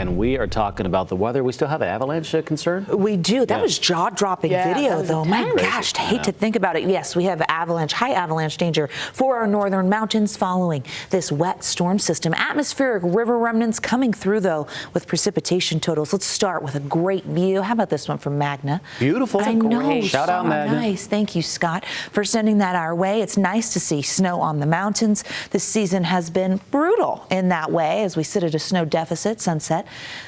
and we are talking about the weather. We still have an avalanche concern? We do. That was jaw-dropping video, though. My crazy. gosh, I hate to think about it. Yes, we have high avalanche danger for our northern mountains following this wet storm system. Atmospheric river remnants coming through, though, with precipitation totals. Let's start with a great view. How about this one from Magna? Beautiful. I know. Shout out, Magna. Nice. Thank you, Scott, for sending that our way. It's nice to see snow on the mountains. This season has been brutal in that way as we sit at a snow deficit. Sunset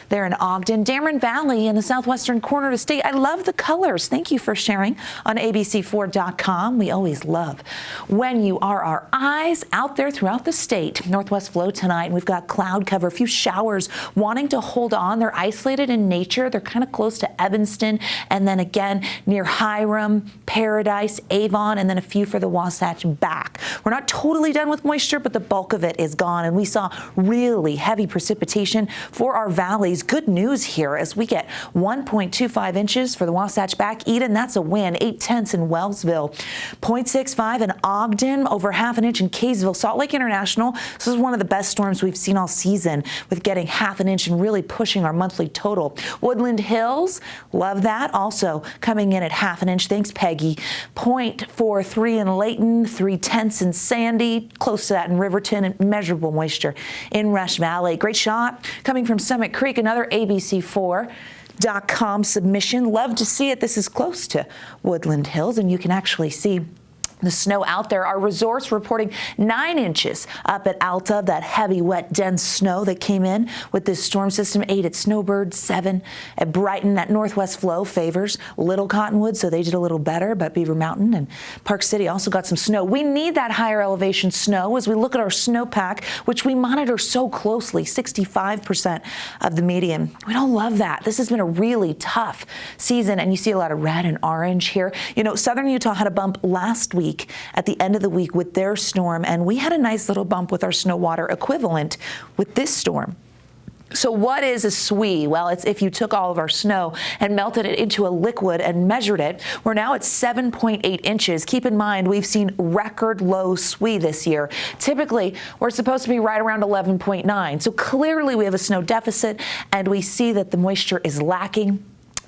there in Ogden, Dameron Valley in the southwestern corner of the state. I love the colors. Thank you for sharing on abc4.com. We always love when you are our eyes out there throughout the state. Northwest flow tonight. We've got cloud cover, a few showers wanting to hold on. They're isolated in nature. They're kind of close to Evanston, and then again near Hiram, Paradise, Avon, and then a few for the Wasatch back. We're not totally done with moisture, but the bulk of it is gone, and we saw really heavy precipitation for our valleys. Good news here as we get 1.25 inches for the Wasatch back. Eden, that's a win. 0.8 in Wellsville. 0.65 in Ogden. Over half an inch in Kaysville. Salt Lake International. This is one of the best storms we've seen all season, with getting half an inch and really pushing our monthly total. Woodland Hills, love that. Also coming in at half an inch. Thanks, Peggy. 0.43 in Layton. 0.3 in Sandy. Close to that in Riverton, and measurable moisture in Rush Valley. Great shot coming from Summit Creek. Another abc4.com submission. Love to see it. This is close to Woodland Hills, and you can actually see the snow out there. Our resorts reporting 9 inches up at Alta, that heavy, wet, dense snow that came in with this storm system. 8 at Snowbird, 7 at Brighton. That northwest flow favors Little Cottonwood, so they did a little better, but Beaver Mountain and Park City also got some snow. We need that higher elevation snow as we look at our snowpack, which we monitor so closely, 65% of the median. We don't love that. This has been a really tough season, and you see a lot of red and orange here. You know, southern Utah had a bump last week at the end of the week with their storm, and we had a nice little bump with our snow water equivalent with this storm. So what is a SWE? Well, it's if you took all of our snow and melted it into a liquid and measured it. We're now at 7.8 inches. Keep in mind, we've seen record low SWE this year. Typically, we're supposed to be right around 11.9. So clearly we have a snow deficit, and we see that the moisture is lacking.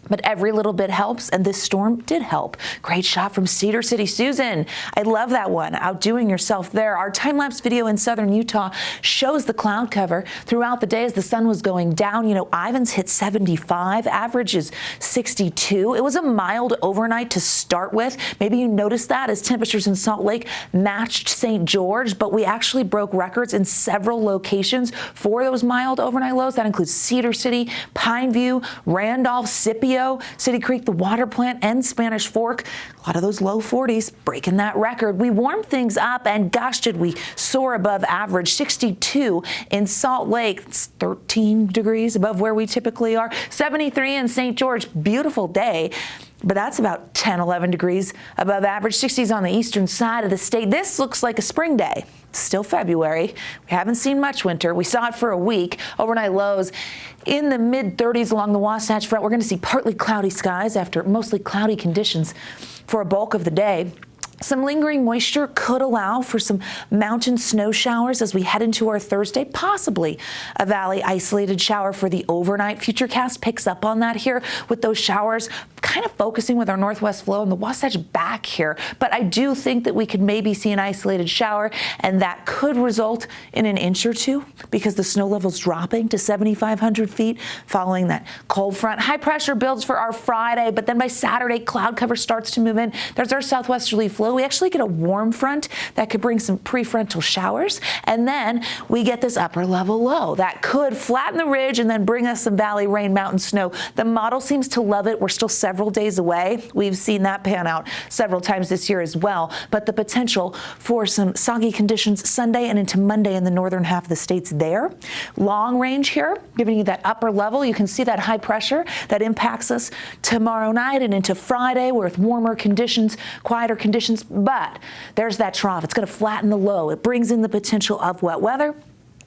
But every little bit helps, and this storm did help. Great shot from Cedar City. Susan, I love that one. Outdoing yourself there. Our time-lapse video in southern Utah shows the cloud cover throughout the day as the sun was going down. You know, Ivins hit 75, average is 62. It was a mild overnight to start with. Maybe you noticed that as temperatures in Salt Lake matched St. George, but we actually broke records in several locations for those mild overnight lows. That includes Cedar City, Pineview, Randolph, Scipio, City Creek, the water plant, and Spanish Fork. A lot of those low 40s breaking that record. We warmed things up, and gosh, did we soar above average. 62 in Salt Lake. It's 13 degrees above where we typically are. 73 in St. George. Beautiful day. But that's about 10, 11 degrees above average. 60s on the eastern side of the state. This looks like a spring day. It's still February. We haven't seen much winter. We saw it for a week. Overnight lows in the mid-30s along the Wasatch Front. We're going to see partly cloudy skies after mostly cloudy conditions for a bulk of the day. Some lingering moisture could allow for some mountain snow showers as we head into our Thursday, possibly a valley isolated shower for the overnight. Futurecast picks up on that here with those showers kind of focusing with our northwest flow and the Wasatch back here. But I do think that we could maybe see an isolated shower, and that could result in an inch or two because the snow level's dropping to 7,500 feet following that cold front. High pressure builds for our Friday, but then by Saturday, cloud cover starts to move in. There's our southwesterly flow. We actually get a warm front that could bring some prefrontal showers, and then we get this upper level low that could flatten the ridge and then bring us some valley rain, mountain snow. The model seems to love it. We're still several days away. We've seen that pan out several times this year as well, but the potential for some soggy conditions Sunday and into Monday in the northern half of the state's there. Long range here, giving you that upper level. You can see that high pressure that impacts us tomorrow night and into Friday with warmer conditions, quieter conditions. But there's that trough. It's going to flatten the low. It brings in the potential of wet weather.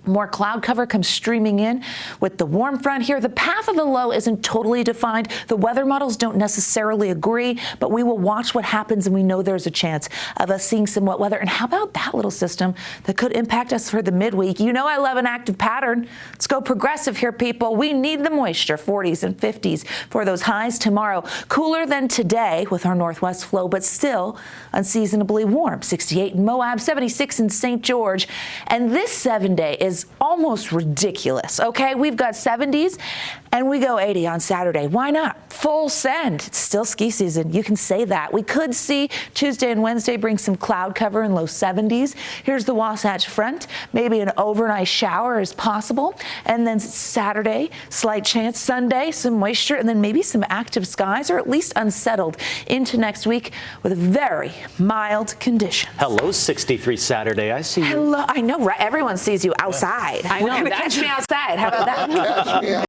More cloud cover comes streaming in with the warm front here. The path of the low isn't totally defined. The weather models don't necessarily agree, but we will watch what happens, and we know there's a chance of us seeing some wet weather. And how about that little system that could impact us for the midweek? You know I love an active pattern. Let's go progressive here, people. We need the moisture, 40s and 50s for those highs tomorrow. Cooler than today with our northwest flow, but still unseasonably warm. 68 in Moab, 76 in St. George. And this 7-day is almost ridiculous, okay? We've got 70s and we go 80 on Saturday. Why not? Full send. It's still ski season. You can say that. We could see Tuesday and Wednesday bring some cloud cover in low 70s. Here's the Wasatch Front. Maybe an overnight shower is possible. And then Saturday, slight chance. Sunday, some moisture, and then maybe some active skies, or at least unsettled into next week with very mild conditions. Hello, 63 Saturday. I see you. Hello. I know, right? Everyone sees you outside. I know. We're going to catch me outside. How about that?